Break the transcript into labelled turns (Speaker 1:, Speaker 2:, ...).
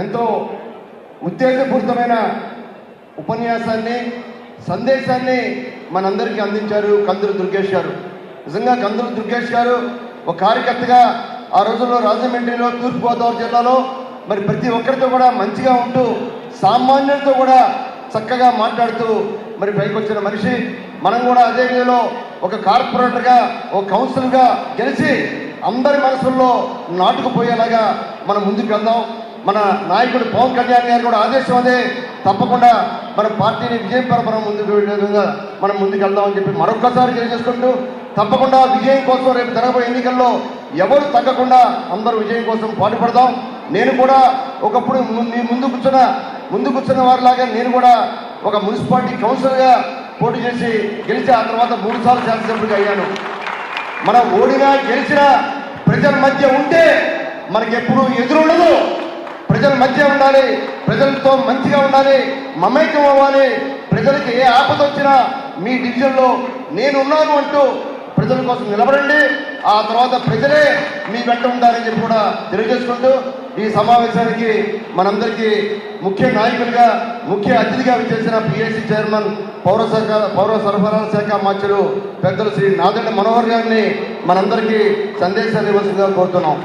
Speaker 1: ఎంతో ఉత్తేజపూరితమైన ఉపన్యాసాన్ని సందేశాన్ని మనందరికీ అందించారు కందులు దుర్గేష్ గారు. నిజంగా కందులు దుర్గేష్ గారు ఒక కార్యకర్తగా ఆ రోజుల్లో రాజమండ్రిలో తూర్పుగోదావరి జిల్లాలో మరి ప్రతి ఒక్కరితో కూడా మంచిగా ఉంటూ సామాన్యులతో కూడా చక్కగా మాట్లాడుతూ మరి పైకి వచ్చిన మనిషి. మనం కూడా అదే విధంగా ఒక కార్పొరేటర్గా ఒక కౌన్సిలర్గా గెలిచి అందరి మనసుల్లో నాటుకుపోయేలాగా మనం ముందుకు వెళ్దాం. మన నాయకుడు పవన్ కళ్యాణ్ గారు కూడా ఆదేశం అదే, తప్పకుండా మన పార్టీని విజయపరపరం ముందుకు వెళ్ళే విధంగా మనం ముందుకు వెళ్దామని చెప్పి మరొక్కసారి తెలియజేసుకుంటూ, తప్పకుండా విజయం కోసం రేపు జరగబోయే ఎన్నికల్లో ఎవరు తగ్గకుండా అందరూ విజయం కోసం పాటుపడదాం. నేను కూడా ఒకప్పుడు మీ ముందు కూర్చున్న వారిలాగా నేను కూడా ఒక మున్సిపాలిటీ కౌన్సిలర్గా పోటీ చేసి గెలిచి ఆ తర్వాత 3 సార్లు శాసనసభ్యుడిగా అయ్యాను. మనం ఓడినా గెలిచినా ప్రజల మధ్య ఉంటే మనకెప్పుడు ఎదురుండదు. ప్రజల మధ్య ఉండాలి, ప్రజలతో మంచిగా ఉండాలి, మమైక్యం అవ్వాలి. ప్రజలకి ఏ ఆపద వచ్చినా మీ డివిజన్లో నేనున్నాను అంటూ ప్రజల కోసం నిలబడండి. ఆ తర్వాత ప్రజలే మీ వెంట ఉంటారని చెప్పి కూడా తెలియజేసుకుంటూ, ఈ సమావేశానికి మనందరికీ ముఖ్య నాయకులుగా ముఖ్య అతిథిగా విచ్చేసిన పిఎస్సి చైర్మన్ పౌర సరఫరాల శాఖ మంత్రులు పెద్దలు శ్రీ నాదెండ్ల మనోహర్ గారిని మనందరికీ సందేశాలు ఇవ్వాల్సిందిగా కోరుతున్నాం.